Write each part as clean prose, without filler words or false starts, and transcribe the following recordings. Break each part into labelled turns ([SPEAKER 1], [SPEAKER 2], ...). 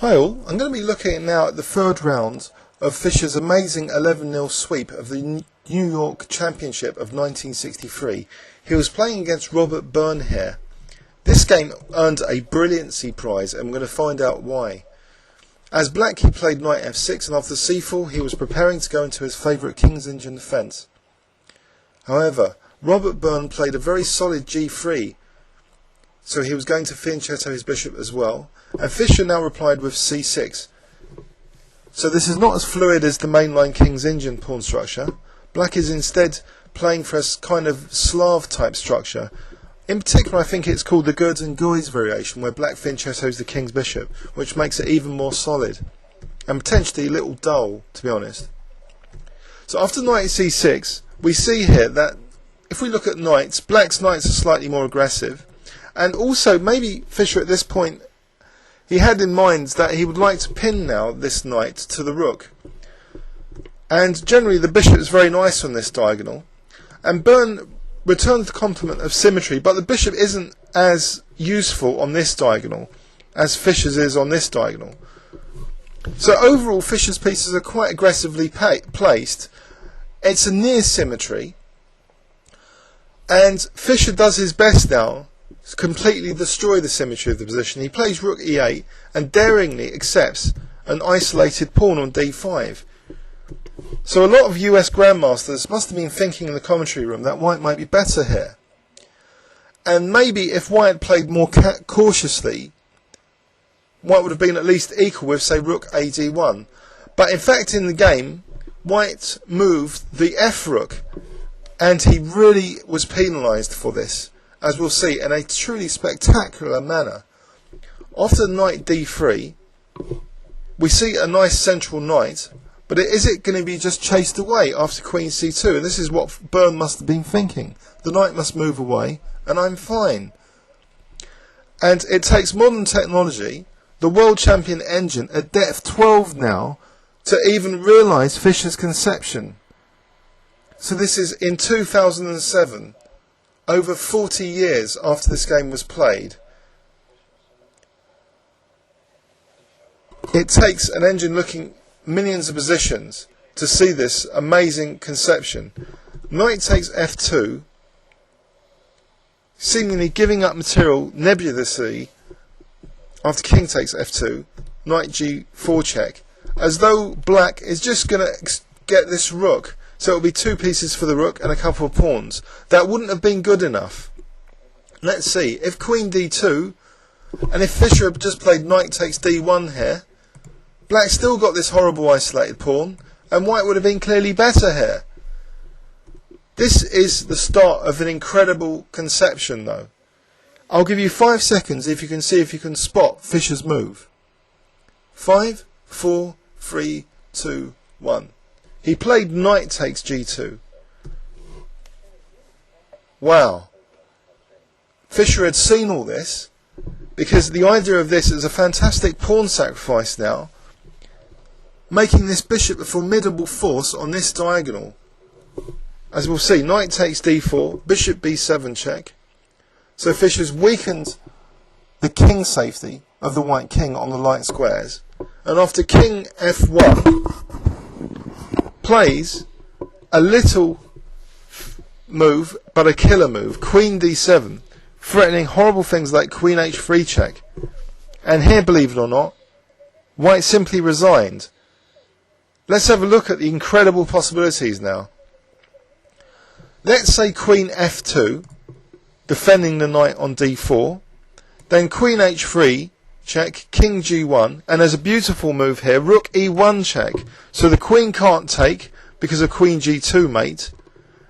[SPEAKER 1] Hi all, I'm going to be looking now at the third round of Fischer's amazing 11-0 sweep of the New York Championship of 1963. He was playing against R.Byrne here. This game earned a Brilliancy Prize, and we're going to find out why. As black, he played knight f6, and after c4 he was preparing to go into his favourite King's Indian defence. However, R.Byrne played a very solid g3, so he was going to Fianchetto his bishop as well, and Fischer now replied with c6. So this is not as fluid as the mainline King's Indian pawn structure. Black is instead playing for a kind of Slav type structure. In particular, I think it's called the Gurds and Guys variation, where black Fianchettos the king's bishop, which makes it even more solid, and potentially a little dull, to be honest. So after knight c6, we see here that if we look at knights, black's knights are slightly more aggressive, and also maybe Fischer at this point, he had in mind that he would like to pin now this knight to the rook. And generally the bishop is very nice on this diagonal, and Byrne returns the compliment of symmetry, but the bishop isn't as useful on this diagonal as Fischer's is on this diagonal. So overall Fischer's pieces are quite aggressively placed. It's a near symmetry, and Fischer does his best now to completely destroy the symmetry of the position. He plays rook e8 and daringly accepts an isolated pawn on d5. So a lot of US grandmasters must have been thinking in the commentary room that white might be better here. And maybe if white had played more cautiously, white would have been at least equal with, say, rook ad1. But in fact in the game, white moved the f rook, and he really was penalised for this, as we'll see, in a truly spectacular manner. After knight d3, we see a nice central knight, but is it going to be just chased away after queen c2? And this is what Byrne must have been thinking. The knight must move away, and I'm fine. And it takes modern technology, the world champion engine, at depth 12 now, to even realise Fischer's conception. So this is in 2007, over 40 years after this game was played. It takes an engine looking millions of positions to see this amazing conception. Knight takes f2, seemingly giving up material nebulously after king takes f2, knight g4 check, as though black is just going to get this rook. So it will be two pieces for the rook and a couple of pawns. That wouldn't have been good enough. Let's see, if queen d2, and if Fischer had just played knight takes d1 here, black still got this horrible isolated pawn, and white would have been clearly better here. This is the start of an incredible conception though. I'll give you 5 seconds if you can see if you can spot Fischer's move. 5, 4, 3, 2, 1. He played knight takes g2. Wow. Fischer had seen all this, because the idea of this is a fantastic pawn sacrifice now, making this bishop a formidable force on this diagonal. As we'll see, knight takes d4, bishop b7 check. So Fischer's weakened the king safety of the white king on the light squares, and after king f1 plays a little move, but a killer move, queen d7, threatening horrible things like queen h3 check. And here, believe it or not, white simply resigned. Let's have a look at the incredible possibilities now. Let's say queen f2, defending the knight on d4, then queen h3 check, king g1, and there's a beautiful move here, rook e1 check. So the queen can't take because of queen g2 mate,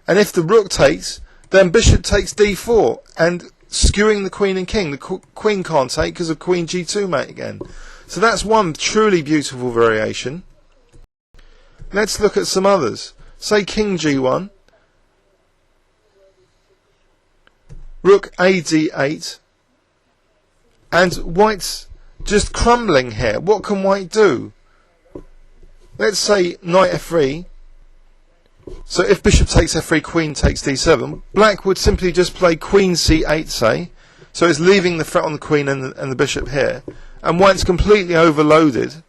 [SPEAKER 1] and if the rook takes, then bishop takes d4, and skewing the queen and king. The queen can't take because of queen g2 mate again. So that's one truly beautiful variation. Let's look at some others. Say king g1, rook ad8, and white's just crumbling here. What can white do? Let's say knight f3. So if bishop takes f3, queen takes d7, black would simply just play queen c8, say. So it's leaving the threat on the queen and the bishop here. and white's completely overloaded.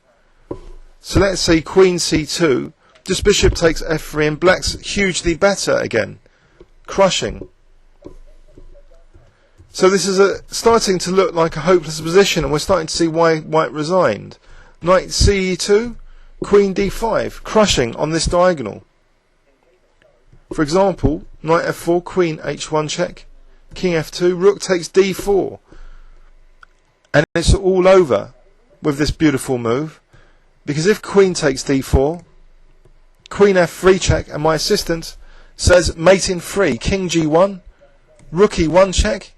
[SPEAKER 1] So let's see queen c2, just bishop takes f3, and black's hugely better again, crushing. So this is starting to look like a hopeless position, and we're starting to see why white resigned. Knight ce2, queen d5, crushing on this diagonal. For example, knight f4, queen h1 check, king f2, rook takes d4. And it's all over with this beautiful move, because if queen takes d4, queen f3 check, and my assistant says mate in 3, king g1, rook e1 check,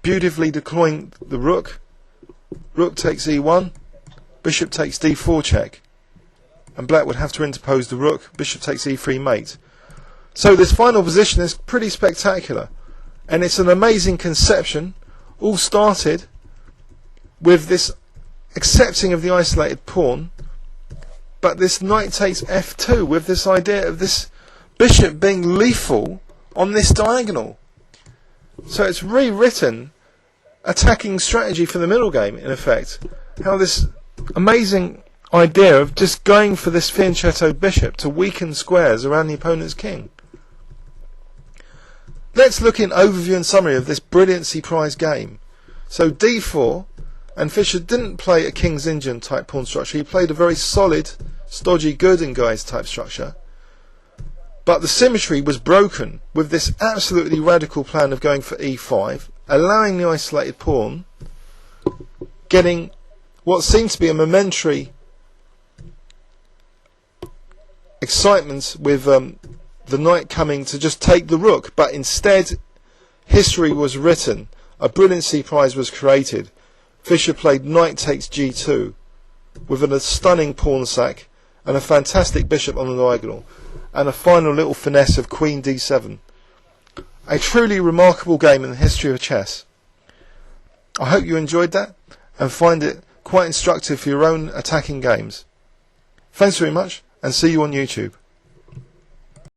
[SPEAKER 1] beautifully deploying the rook, rook takes e1, bishop takes d4 check, and black would have to interpose the rook, bishop takes e3 mate. So this final position is pretty spectacular, and it's an amazing conception. All started with this accepting of the isolated pawn, but this knight takes f2 with this idea of this bishop being lethal on this diagonal. So it's rewritten attacking strategy for the middle game, in effect. How this amazing idea of just going for this Fianchetto bishop to weaken squares around the opponent's king. Let's look in overview and summary of this Brilliancy Prize game. So d4, and Fischer didn't play a King's Indian type pawn structure, he played a very solid, stodgy Gurdon guys type structure. But the symmetry was broken with this absolutely radical plan of going for e5, allowing the isolated pawn, getting what seemed to be a momentary excitement with the knight coming to just take the rook, but instead history was written, a Brilliancy Prize was created. Fischer played knight takes g2 with a stunning pawn sack and a fantastic bishop on the diagonal, and a final little finesse of queen d7. A truly remarkable game in the history of chess. I hope you enjoyed that and find it quite instructive for your own attacking games. Thanks very much, and see you on YouTube.